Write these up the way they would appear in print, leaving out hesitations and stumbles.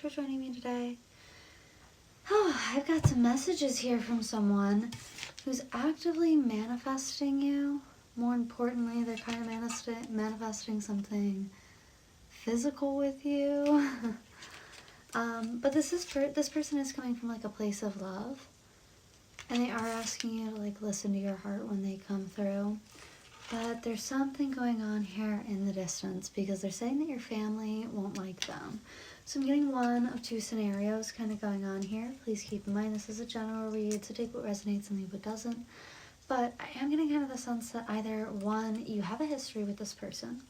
for joining me today. Oh, I've got some messages here from someone who's actively manifesting you. More importantly, they're kind of manifesting something physical with you. But this person is coming from like a place of love, and they are asking you to like listen to your heart when they come through. But there's something going on here in the distance because they're saying that your family won't like them. So I'm getting one of two scenarios kind of going on here. Please keep in mind this is a general read, so take what resonates and leave what doesn't. But I am getting kind of the sense that either one, you have a history with this person,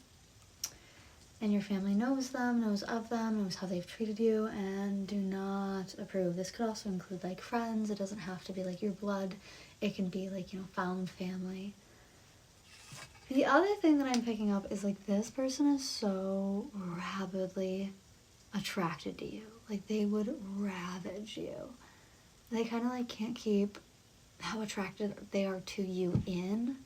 and your family knows them, knows of them, knows how they've treated you, and do not approve. This could also include like friends. It doesn't have to be like your blood. It can be like, you know, found family. The other thing that I'm picking up is like this person is so rabidly attracted to you. Like they would ravage you. They kind of like can't keep how attracted they are to you in.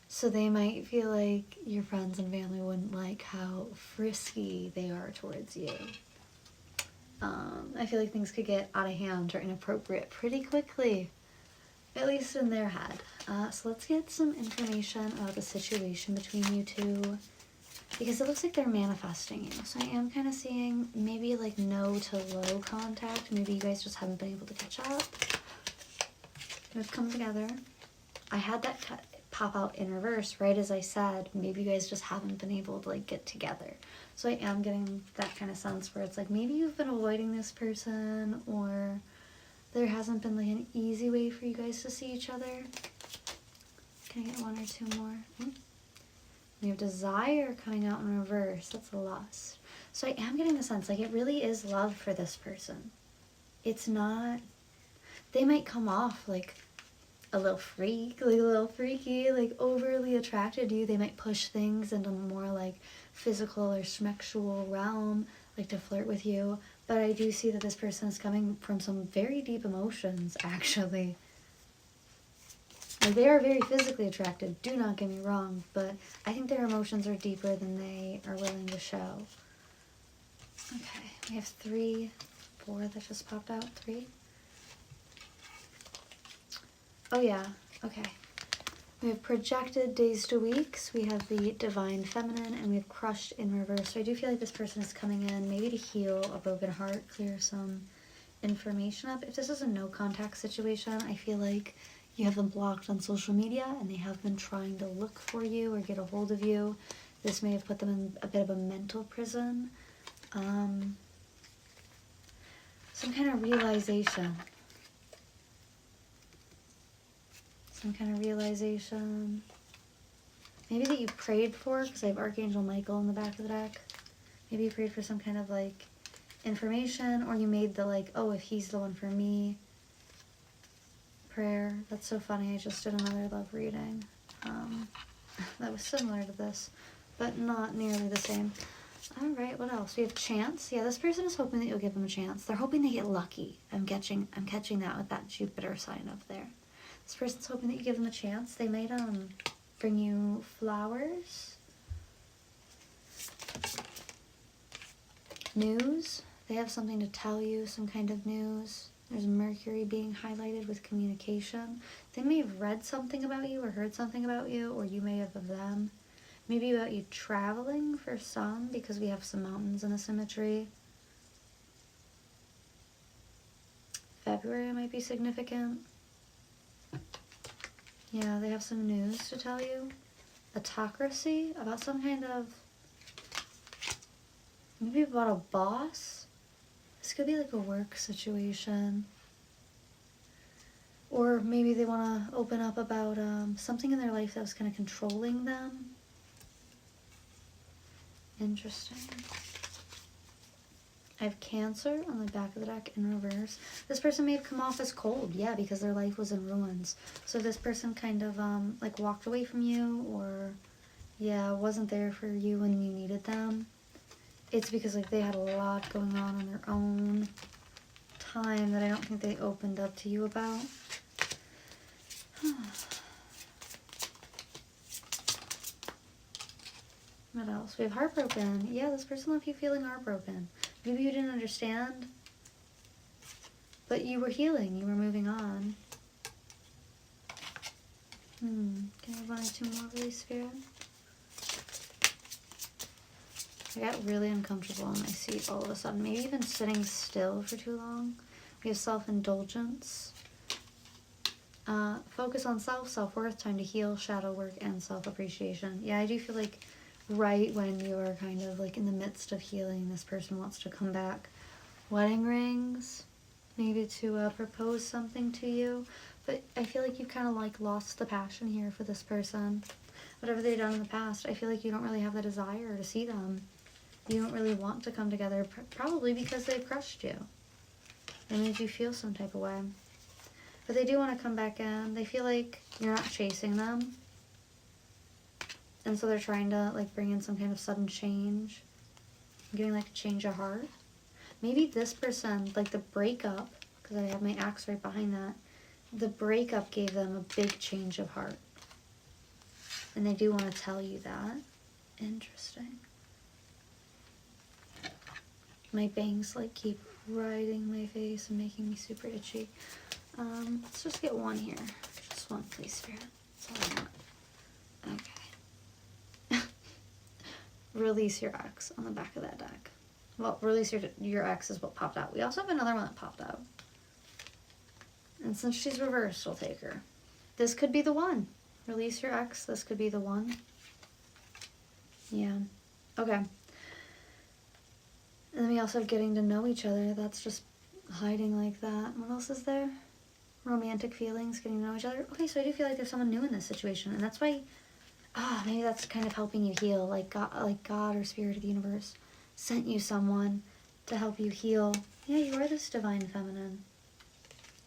So they might feel like your friends and family wouldn't like how frisky they are towards you. I feel like things could get out of hand or inappropriate pretty quickly, at least in their head. So let's get some information about the situation between you two, because it looks like they're manifesting you. So I am kind of seeing maybe like no to low contact. Maybe you guys just haven't been able to catch up. We've come together. I had that pop out in reverse right as I said. Maybe you guys just haven't been able to like get together. So I am getting that kind of sense where it's like maybe you've been avoiding this person, or there hasn't been like an easy way for you guys to see each other. Can I get one or two more? We have desire coming out in reverse. That's lust. So I am getting the sense like it really is love for this person. It's not, they might come off like a little freak, like a little freaky, like overly attracted to you. They might push things into more like physical or sexual realm, like to flirt with you. But I do see that this person is coming from some very deep emotions, actually. Like they are very physically attracted, do not get me wrong, but I think their emotions are deeper than they are willing to show. Okay, we have 3, 4 that just popped out. 3. Oh yeah, okay. We have projected days to weeks, we have the divine feminine, and we have crushed in reverse. So I do feel like this person is coming in maybe to heal a broken heart, clear some information up. If this is a no contact situation, I feel like you have them blocked on social media and they have been trying to look for you or get a hold of you. This may have put them in a bit of a mental prison. Some kind of realization. Some kind of realization. Maybe that you prayed for, because I have Archangel Michael in the back of the deck. Maybe you prayed for some kind of like information, or you made the like, oh, if he's the one for me prayer. That's so funny. I just did another love reading that was similar to this, but not nearly the same. All right, what else? We have chance. Yeah, this person is hoping that you'll give them a chance. They're hoping they get lucky. I'm catching that with that Jupiter sign up there. This person's hoping that you give them a chance. They might bring you flowers, news. They have something to tell you, some kind of news. There's Mercury being highlighted with communication. They may have read something about you or heard something about you, or you may have of them. Maybe about you traveling for some, because we have some mountains in the symmetry. February might be significant. Yeah, they have some news to tell you. Autocracy, about some kind of, maybe about a boss. This could be like a work situation. Or maybe they want to open up about something in their life that was kind of controlling them. Interesting. I have Cancer on the back of the deck in reverse. This person may have come off as cold, yeah, because their life was in ruins. So this person kind of like walked away from you, or yeah, wasn't there for you when you needed them. It's because like they had a lot going on their own time that I don't think they opened up to you about. What else? We have heartbroken. Yeah, this person left you feeling heartbroken. Maybe you didn't understand, but you were healing. You were moving on. Can I move on to 2 more, really, Spirit? I got really uncomfortable in my seat all of a sudden. Maybe even sitting still for too long. We have self-indulgence. Focus on self, self-worth, time to heal, shadow work, and self-appreciation. Yeah, I do feel like right when you are kind of like in the midst of healing, this person wants to come back. Wedding rings, maybe to propose something to you. But I feel like you've kind of like lost the passion here for this person. Whatever they've done in the past, I feel like you don't really have the desire to see them. You don't really want to come together, probably because they've crushed you. They made you feel some type of way. But they do want to come back in. They feel like you're not chasing them. And so they're trying to like bring in some kind of sudden change. Getting like a change of heart. Maybe this person, like the breakup, because I have my axe right behind that. The breakup gave them a big change of heart. And they do want to tell you that. Interesting. My bangs like keep riding my face and making me super itchy. Let's just get one here. Just one, please, Spirit. That's all I want. Okay. Release your ex on the back of that deck. Well, release your ex is what popped out. We also have another one that popped out. And since she's reversed, we'll take her. This could be the one. Release your ex. This could be the one. Yeah. Okay. And then we also have getting to know each other. That's just hiding like that. What else is there? Romantic feelings, getting to know each other. Okay, so I do feel like there's someone new in this situation. And that's why, maybe that's kind of helping you heal. Like God or Spirit of the universe sent you someone to help you heal. Yeah, you are this divine feminine.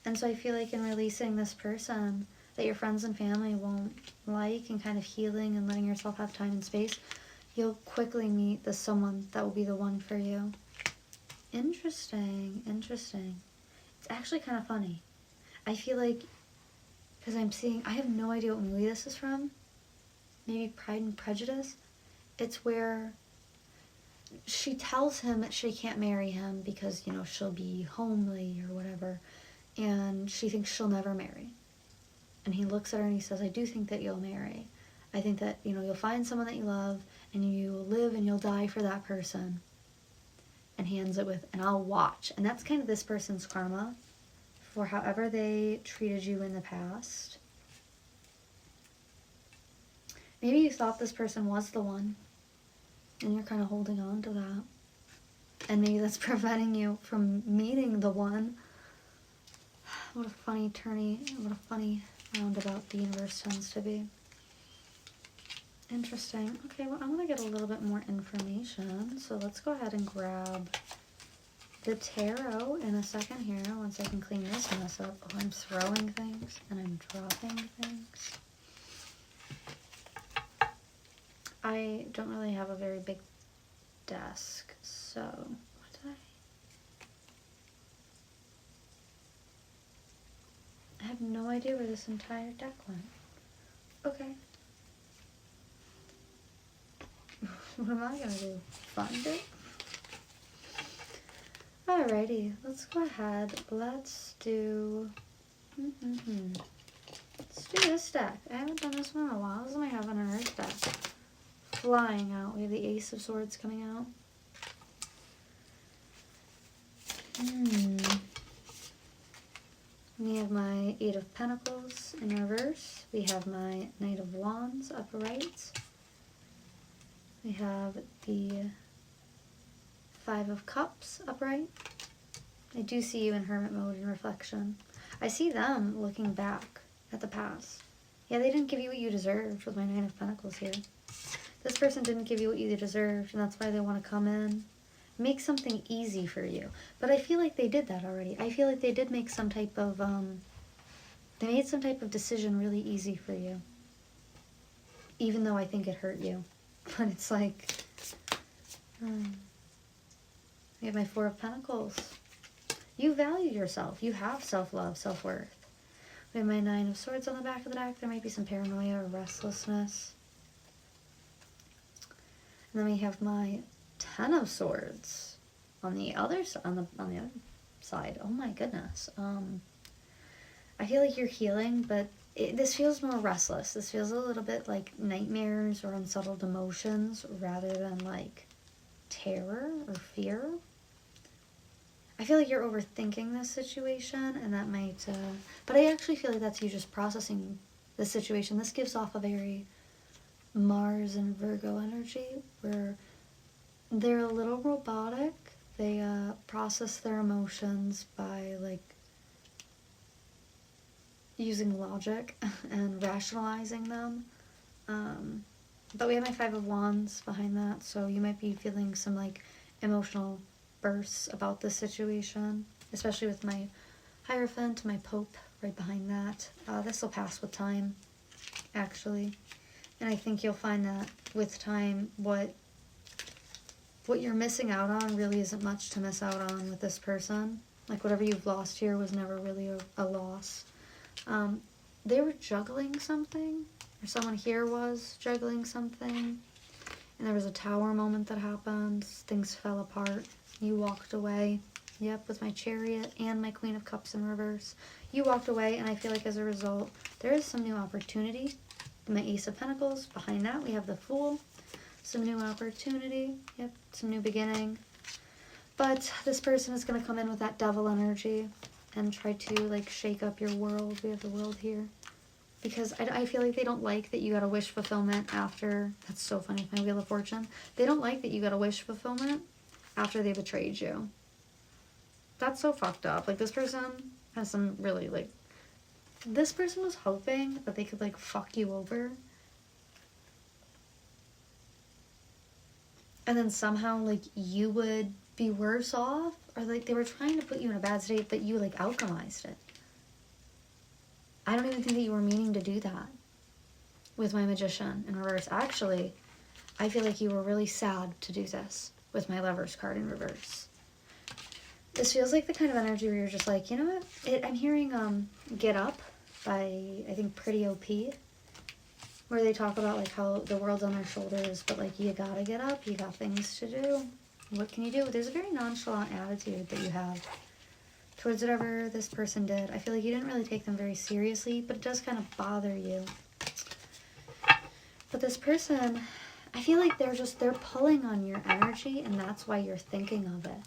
And so I feel like in releasing this person that your friends and family won't like and kind of healing and letting yourself have time and space, you'll quickly meet the someone that will be the one for you. Interesting, interesting. It's actually kind of funny. I feel like, because I'm seeing, I have no idea what movie this is from. Maybe Pride and Prejudice. It's where she tells him that she can't marry him because, you know, she'll be homely or whatever. And she thinks she'll never marry. And he looks at her and he says, I do think that you'll marry. I think that, you know, you'll find someone that you love and you will live and you'll die for that person. And he ends it with, and I'll watch. And that's kind of this person's karma for however they treated you in the past. Maybe you thought this person was the one and you're kind of holding on to that. And maybe that's preventing you from meeting the one. What a funny what a funny roundabout the universe tends to be. Interesting. Okay, well, I'm going to get a little bit more information. So let's go ahead and grab the tarot in a second here, once I can clean this mess up. Oh, I'm throwing things and I'm dropping things. I don't really have a very big desk, so what did I have no idea where this entire deck went. Okay. What am I gonna do? Find it? Alrighty, let's go ahead. Let's do... Let's do this deck. I haven't done this one in a while. This is my Heaven and Earth deck. Flying out. We have the Ace of Swords coming out. We have my Eight of Pentacles in reverse. We have my Knight of Wands upright. We have the Five of Cups upright. I do see you in hermit mode in reflection. I see them looking back at the past. Yeah, they didn't give you what you deserved with my Nine of Pentacles here. This person didn't give you what you deserved, and that's why they want to come in. Make something easy for you. But I feel like they did that already. I feel like they did make some type of, they made some type of decision really easy for you. Even though I think it hurt you. But it's like, we have my Four of Pentacles. You value yourself. You have self-love, self-worth. We have my Nine of Swords on the back of the deck. There might be some paranoia or restlessness. And then we have my Ten of Swords on the other on the other side. Oh my goodness. I feel like you're healing, but this feels more restless. This feels a little bit like nightmares or unsettled emotions rather than like terror or fear. I feel like you're overthinking this situation, and that might, but I actually feel like that's you just processing the situation. This gives off a very Mars and Virgo energy, where they're a little robotic. They process their emotions by, like, using logic and rationalizing them. But we have my Five of Wands behind that, so you might be feeling some, like, emotional bursts about this situation, especially with my Hierophant, my Pope right behind that. This will pass with time, actually. And I think you'll find that with time, what you're missing out on really isn't much to miss out on with this person. Like, whatever you've lost here was never really a loss. They were juggling something, or someone here was juggling something, and there was a tower moment that happened. Things fell apart. You walked away. Yep, with my Chariot and my Queen of Cups in reverse. You walked away, and I feel like as a result, there is some new opportunity. My Ace of Pentacles. Behind that, we have the Fool. Some new opportunity. Yep, some new beginning. But this person is going to come in with that Devil energy and try to, like, shake up your world. We have the World here. Because I feel like they don't like that you got a wish fulfillment after... That's so funny, my Wheel of Fortune. They don't like that you got a wish fulfillment after they betrayed you. That's so fucked up. Like, this person has some really, like... This person was hoping that they could, like, fuck you over. And then somehow, like, you would be worse off. Or, like, they were trying to put you in a bad state, but you, like, alchemized it. I don't even think that you were meaning to do that with my Magician in reverse. Actually, I feel like you were really sad to do this with my Lovers card in reverse. This feels like the kind of energy where you're just like, you know what? I'm hearing Get Up by, I think, Pretty OP, where they talk about, like, how the world's on their shoulders, but, like, you gotta get up. You got things to do. What can you do? There's a very nonchalant attitude that you have towards whatever this person did. I feel like you didn't really take them very seriously, but it does kind of bother you. But this person, I feel like they're pulling on your energy, and that's why you're thinking of it.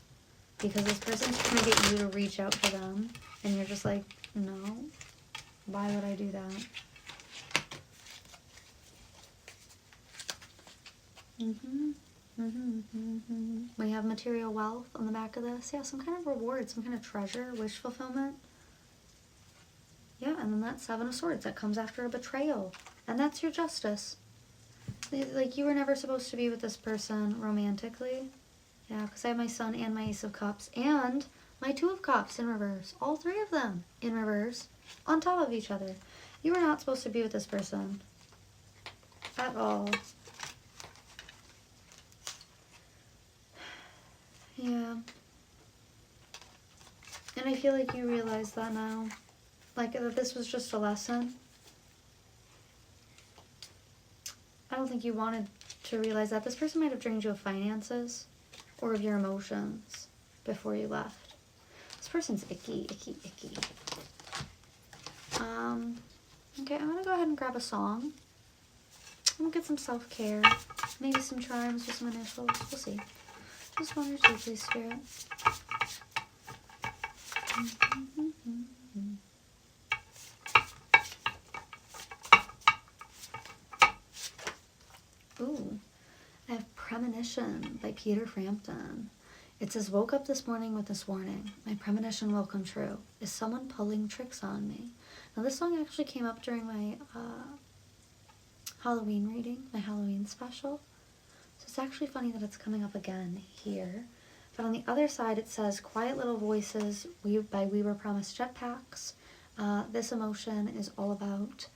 Because this person's trying to get you to reach out to them, and you're just like, no, why would I do that? We have material wealth on the back of this. Yeah, some kind of reward, some kind of treasure, wish fulfillment. Yeah, and then that Seven of Swords that comes after a betrayal. And that's your justice. Like, you were never supposed to be with this person romantically. Yeah, because I have my Sun and my Ace of Cups and my Two of Cups in reverse. All three of them in reverse on top of each other. You were not supposed to be with this person at all. Yeah. And I feel like you realize that now. Like, that this was just a lesson. I don't think you wanted to realize that. This person might have drained you of finances or of your emotions before you left. This person's icky, icky, icky. Okay, I'm going to go ahead and grab a song. I'm going to get some self-care. Maybe some charms or some initials. We'll see. Just one or two, please, Spirit. Ooh, I have Premonition by Peter Frampton. It says, woke up this morning with this warning. My premonition will come true. Is someone pulling tricks on me? Now, this song actually came up during my Halloween reading, my Halloween special. So it's actually funny that it's coming up again here. But on the other side, it says, Quiet Little Voices by We Were Promised Jetpacks. This emotion is all about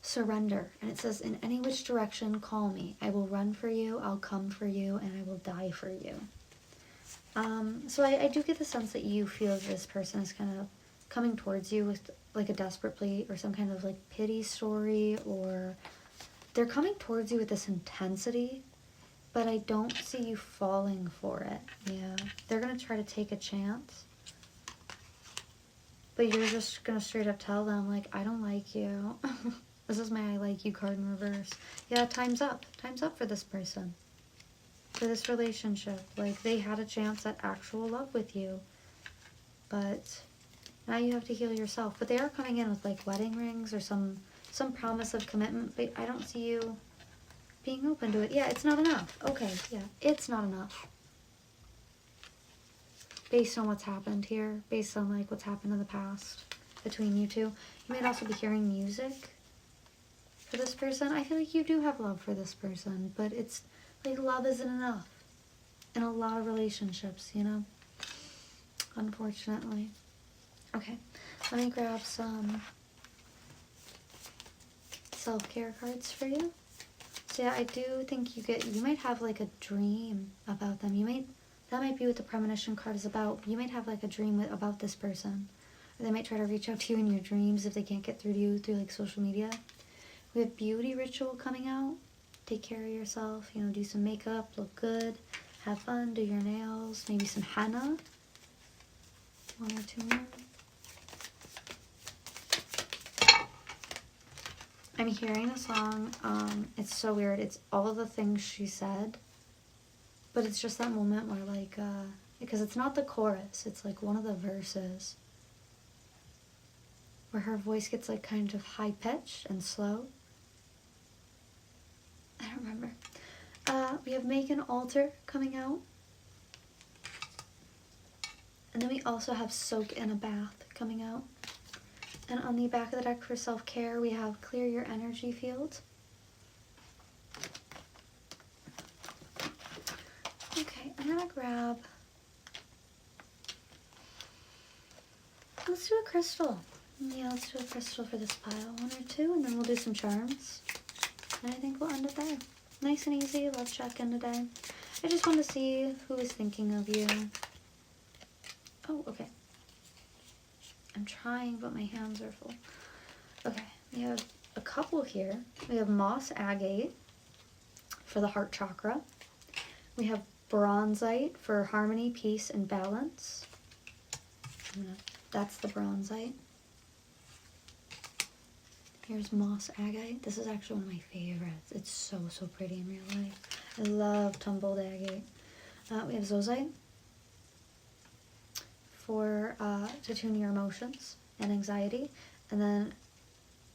surrender. And it says, in any which direction, call me. I will run for you, I'll come for you, and I will die for you. So I do get the sense that you feel this person is kind of coming towards you with, like, a desperate plea or some kind of, like, pity story, or they're coming towards you with this intensity. but I don't see you falling for it. Yeah, they're going to try to take a chance. But you're just going to straight up tell them, like, I don't like you. This is my I like you card in reverse. Yeah, time's up. Time's up for this person. For this relationship. Like, they had a chance at actual love with you. But now you have to heal yourself. But they are coming in with, like, wedding rings or some promise of commitment. But I don't see you being open to it. Yeah, it's not enough. Okay, yeah, it's not enough. Based on what's happened here. Based on, like, what's happened in the past between you two. You might also be hearing music for this person. I feel like you do have love for this person. But it's, like, love isn't enough. In a lot of relationships, you know? Unfortunately. Okay, let me grab some self-care cards for you. So yeah, I do think you might have like a dream about them. That might be what the premonition card is about. You might have like a dream about this person. Or they might try to reach out to you in your dreams if they can't get through to you through like social media. We have beauty ritual coming out. Take care of yourself, you know, do some makeup, look good, have fun, do your nails, maybe some henna. One or two more. I'm hearing a song. It's so weird. It's all the things she said. But it's just that moment where, like, because it's not the chorus. It's, like, one of the verses. Where her voice gets, like, kind of high-pitched and slow. I don't remember. We have Make an Altar coming out. And then we also have Soak in a Bath coming out. And on the back of the deck for self-care, we have Clear Your Energy Field. Okay, I'm gonna grab... Let's do a crystal. Yeah, let's do a crystal for this pile. One or two, and then we'll do some charms. And I think we'll end it there. Nice and easy, love check-in today. I just want to see who is thinking of you. Oh, okay. I'm trying, but my hands are full. Okay, we have a couple here. We have Moss Agate for the heart chakra. We have Bronzite for harmony, peace, and balance. That's the Bronzite. Here's Moss Agate. This is actually one of my favorites. It's so, so pretty in real life. I love tumbled agate. We have Zozite for to tune your emotions and anxiety. And then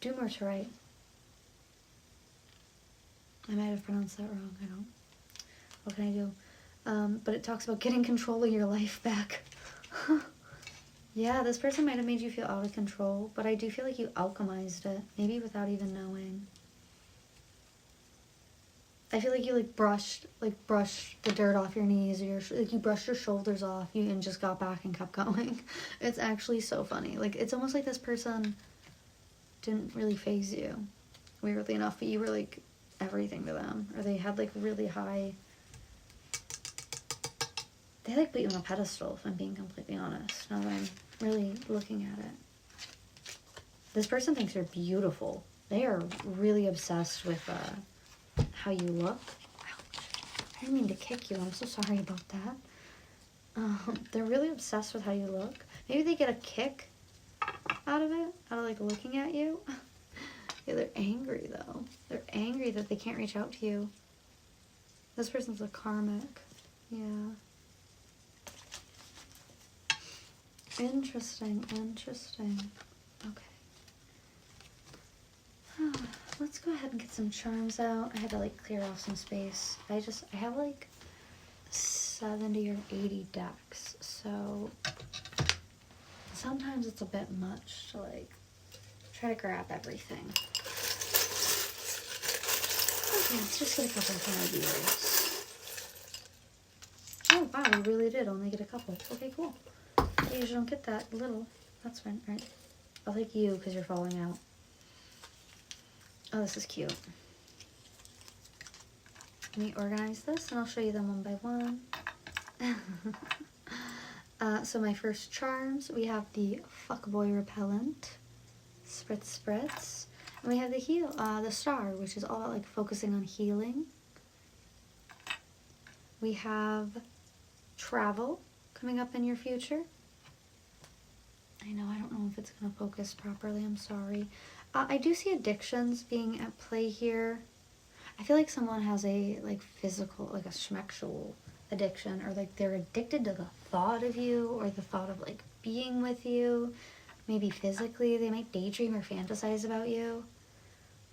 Dumerterite. I might have pronounced that wrong. I don't. What can I do? But it talks about getting control of your life back. Yeah, this person might have made you feel out of control, but I do feel like you alchemized it, maybe without even knowing. I feel like you brushed the dirt off your knees, or you brushed your shoulders off, and just got back and kept going. It's actually so funny. Like, it's almost like this person didn't really faze you, weirdly enough, but you were like everything to them, or they had like really high. They like put you on a pedestal, if I'm being completely honest, now that I'm really looking at it. This person thinks you're beautiful. They are really obsessed with how you look. Ouch. I didn't mean to kick you. I'm so sorry about that. They're really obsessed with how you look. Maybe they get a kick out of it, out of like looking at you. Yeah, they're angry though. They're angry that they can't reach out to you. This person's a karmic. Yeah. Interesting, interesting. Okay. Let's go ahead and get some charms out. I had to like clear off some space. I have like 70 or 80 decks, so sometimes it's a bit much to like try to grab everything. Okay, let's just get a couple of ideas. Oh wow, we really did only get a couple. Okay, cool. I usually don't get that little. That's fine. All right. I'll take you because you're falling out. Oh, this is cute. Let me organize this and I'll show you them one by one. So my first charms, we have the Fuckboy Repellent, Spritz Spritz. And we have the Star, which is all about like focusing on healing. We have travel coming up in your future. I know, I don't know if it's going to focus properly. I'm sorry. I do see addictions being at play here. I feel like someone has a like physical, like a schmexual addiction, or like they're addicted to the thought of you or the thought of like being with you. Maybe physically, they might daydream or fantasize about you.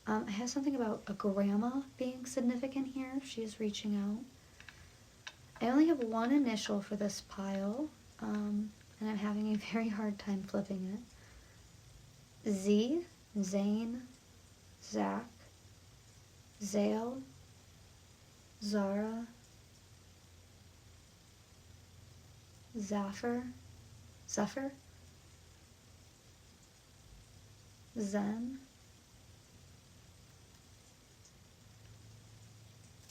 I have something about a grandma being significant here. She's reaching out. I only have one initial for this pile, and I'm having a very hard time flipping it. Z, Zane, Zach, Zale, Zara, Zephyr, Zen.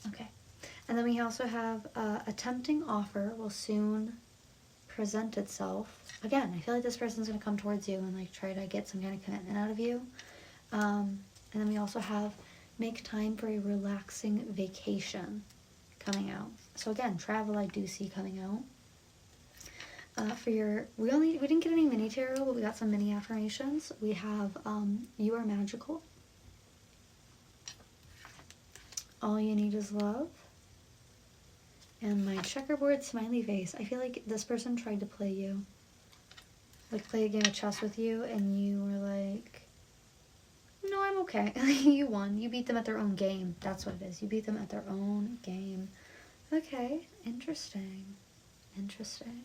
Okay. And then we also have a tempting offer will soon present itself. Again, I feel like this person's going to come towards you and like try to get some kind of commitment out of you. And then we also have make time for a relaxing vacation coming out. So again, travel I do see coming out. For your, we didn't get any mini tarot, but we got some mini affirmations. We have you are magical. All you need is love. And my checkerboard smiley face. I feel like this person tried to play you. Like play a game of chess with you and you were like, no, I'm okay. You won. You beat them at their own game. That's what it is. You beat them at their own game. Okay. Interesting. Interesting.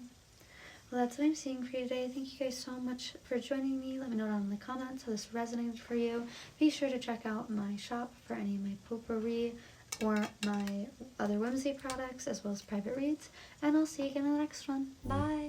Well, that's what I'm seeing for you today. Thank you guys so much for joining me. Let me know down in the comments how this resonated for you. Be sure to check out my shop for any of my potpourri or my other whimsy products, as well as private reads. And I'll see you again in the next one. Bye!